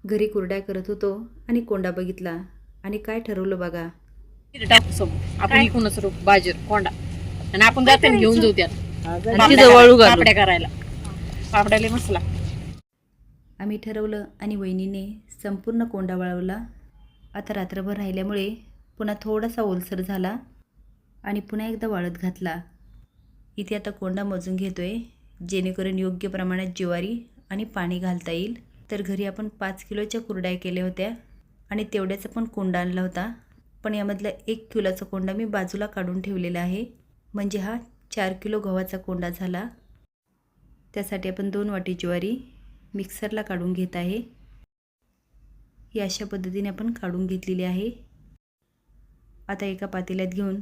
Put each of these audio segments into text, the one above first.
घरी कुरड्या करत होतो आणि कोंडा बघितला आणि काय ठरवलं बघा. टाकू समोर आपण इकूनच रोप बाजूर कोंडा आणि आपण जाते घेऊन जाऊ त्यात आणि पापड्या करायला पापड्याला मसला. आम्ही ठरवलं आणि वहिनीने संपूर्ण कोंडा वळवला. आता रात्रभर राहिल्यामुळे पुन्हा थोडासा ओलसर झाला आणि पुन्हा एकदा वाळत घातला. इथे आता कोंडा मोजून घेतोय जेणेकरून योग्य प्रमाणात ज्वारी आणि पाणी घालता येईल. तर घरी आपण 5 किलोच्या कुरड्या केल्या होत्या आणि तेवढ्याचा पण कोंडा आणला होता. पण यामधला 1 किलोचा कोंडा मी बाजूला काढून ठेवलेला आहे, म्हणजे हा 4 किलो गव्हाचा कोंडा झाला. त्यासाठी आपण 2 वाटी ज्वारी मिक्सरला काढून घेत आहे. ही अशा पद्धतीने आपण काढून घेतलेली आहे. आता एका पातेल्यात घेऊन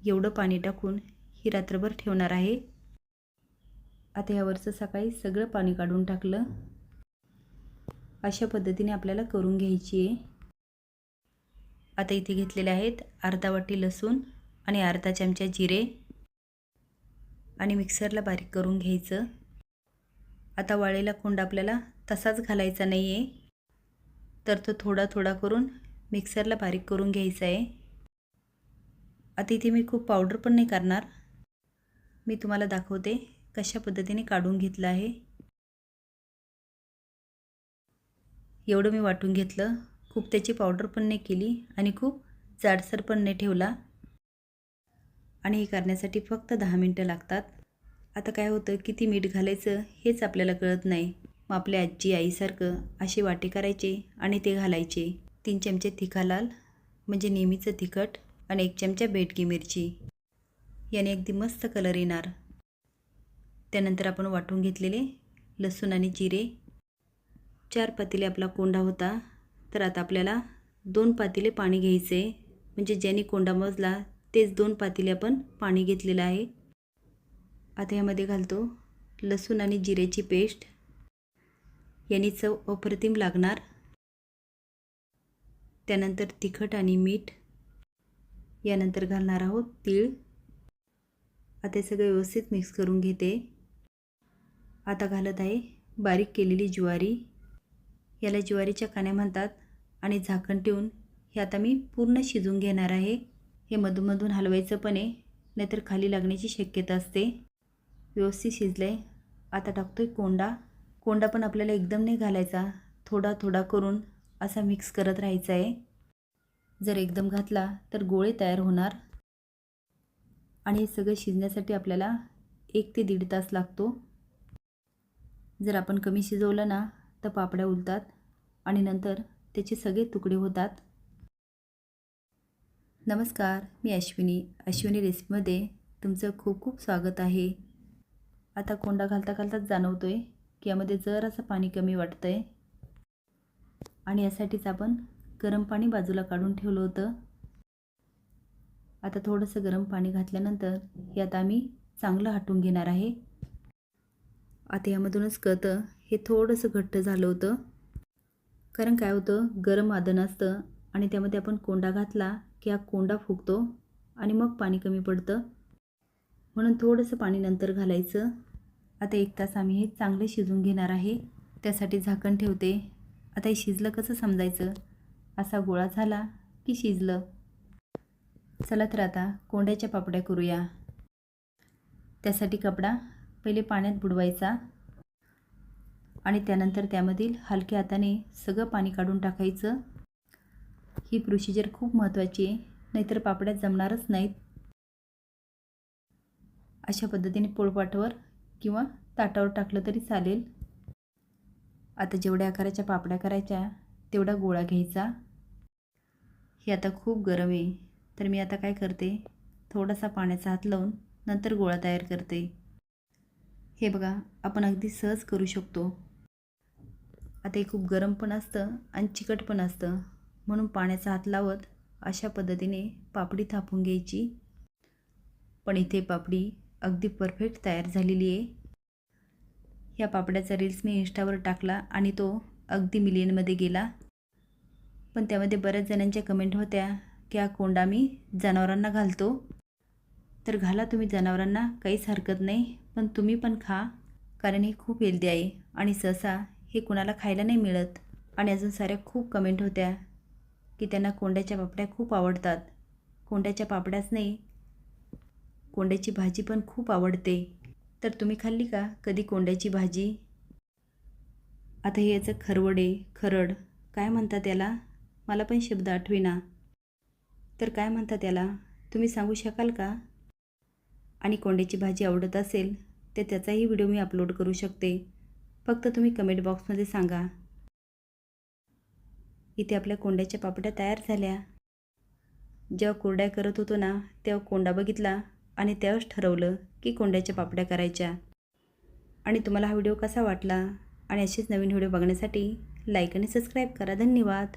एवढं पाणी टाकून ही रात्रभर ठेवणार आहे. आता यावरचं सकाळी सगळं पाणी काढून टाकलं. अशा पद्धतीने आपल्याला करून घ्यायची आहे. आता इथे घेतलेले आहेत अर्धा वाटी लसूण आणि अर्धा चमचा जिरे आणि मिक्सरला बारीक करून घ्यायचं. आता वाळलेला कोंडा आपल्याला तसाच घालायचा नाही आहे, तर तो थोडा थोडा करून मिक्सरला बारीक करून घ्यायचा आहे. आता इथे मी खूप पावडर पण नाही करणार, मी तुम्हाला दाखवते कशा पद्धतीने काढून घेतलं आहे. एवढं मी वाटून घेतलं, खूप त्याची पावडर पण नाही केली आणि खूप जाडसर पण नाही ठेवला. आणि हे करण्यासाठी फक्त 10 मिनटं लागतात. आता काय होतं, किती मीठ घालायचं हेच आपल्याला कळत नाही. मग आपल्या आजी आईसारखं असे वाटे करायचे आणि ते घालायचे. 3 चमचे तिखा लाल म्हणजे नेहमीचं तिखट आणि 1 चमचा बेडगी मिरची, याने अगदी मस्त कलर येणार. त्यानंतर आपण वाटून घेतलेले लसूण आणि जिरे. 4 पातेले आपला कोंडा होता, तर आता आपल्याला 2 पातेले पाणी घ्यायचे, म्हणजे ज्याने कोंडा मोजला तेच 2 पातेले आपण पाणी घेतलेलं आहे. आता यामध्ये घालतो लसूण आणि जिऱ्याची पेस्ट, याने चव अप्रतिम लागणार. त्यानंतर तिखट आणि मीठ, यानंतर घालणार आहोत तीळ. आता हे सगळे व्यवस्थित मिक्स करून घेते. आता घालत आहे बारीक केलेली ज्वारी, याला ज्वारीच्या कान्या म्हणतात. आणि झाकण ठेवून हे आता मी पूर्ण शिजून घेणार आहे. हे मधूनमधून हलवायचं पण आहे, नाहीतर खाली लागण्याची शक्यता असते. व्यवस्थित शिजलं आहे. आता टाकतो आहे कोंडा. कोंडा पण आपल्याला एकदम नाही घालायचा, थोडा थोडा करून असा मिक्स करत राहायचा आहे. जर एकदम घातला तर गोळे तयार होणार. आणि हे सगळं शिजण्यासाठी आपल्याला 1 ते 1.5 तास लागतो. जर आपण कमी शिजवलं ना तर पापड्या उलतात आणि नंतर त्याचे सगळे तुकडे होतात. नमस्कार, मी अश्विनी रेसिपीमध्ये तुमचं खूप खूप स्वागत आहे. आता कोंडा घालता घालताच जाणवतो आहे की यामध्ये जरासं पाणी कमी वाटतं आहे, आणि यासाठीच आपण गरम पाणी बाजूला काढून ठेवलं होतं. आता थोडंसं गरम पाणी घातल्यानंतर हे आता आम्ही चांगलं हटवून घेणार आहे. आता यामधूनच कळतं हे थोडंसं घट्ट झालं होतं, कारण काय होतं, गरम आधन असतं आणि त्यामध्ये आपण कोंडा घातला की हा कोंडा फुगतो आणि मग पाणी कमी पडतं, म्हणून थोडंसं पाणी नंतर घालायचं. आता 1 तास आम्ही हे चांगले शिजवून घेणार आहे. त्यासाठी झाकण ठेवते. आता हे शिजलं कसं समजायचं, असा गोळा झाला की शिजलं. चला तर आता कोंड्याच्या पापड्या करूया. त्यासाठी कपडा पहिले पाण्यात बुडवायचा आणि त्यानंतर त्यामधील हलक्या हाताने सगळं पाणी काढून टाकायचं. ही प्रोसिजर खूप महत्त्वाची आहे, नाहीतर पापड्या जमणारच नाहीत. अशा पद्धतीने पोळपाटावर किंवा ताटावर टाकलं तरी चालेल. आता जेवढ्या आकाराच्या पापड्या करायच्या तेवढा गोळा घ्यायचा. हे आता खूप गरम आहे, तर मी आता काय करते, थोडासा पाण्याचा हात लावून नंतर गोळा तयार करते. हे बघा, आपण अगदी सहज करू शकतो. आता हे खूप गरम पण असतं आणि चिकट पण असतं, म्हणून पाण्याचा हात लावत अशा पद्धतीने पापडी थापून घ्यायची. पण इथे पापडी अगदी परफेक्ट तयार झालेली आहे. या पापड्याचा रील्स मी इंस्टावर टाकला आणि तो अगदी मिलियनमध्ये गेला. पण त्यामध्ये बऱ्याच जणांच्या कमेंट होत्या की हा कोंडा मी जनावरांना घालतो. तर घाला तुम्ही जनावरांना, काहीच हरकत नाही, पण तुम्ही पण खा, कारण हे खूप हेल्दी आहे आणि सहसा हे कुणाला खायला नाही मिळत. आणि अजून साऱ्या खूप कमेंट होत्या की त्यांना कोंड्याच्या पापड्या खूप आवडतात. कोंड्याच्या पापड्याच नाही, कोंड्याची भाजी पण खूप आवडते. तर तुम्ही खाल्ली का कधी कोंड्याची भाजी? आता हे याचं खरवडे, खरड काय म्हणतात याला? मला पण शब्द आठवेना. तर काय म्हणतात त्याला तुम्ही सांगू शकाल का? आणि कोंड्याची भाजी आवडत असेल तर त्याचाही व्हिडिओ मी अपलोड करू शकते. फक्त तुम्ही कमेंट बॉक्समध्ये सांगा. इथे आपल्या कोंड्याच्या पापड्या तयार झाल्या. जेव्हा कुरड्या करत होतो ना तेव्हा कोंडा बघितला आणि तेव्हाच ठरवलं की कोंड्याच्या पापड्या करायच्या. आणि तुम्हाला हा व्हिडिओ कसा वाटला आणि असेच नवीन व्हिडिओ बघण्यासाठी लाईक आणि सबस्क्राईब करा. धन्यवाद.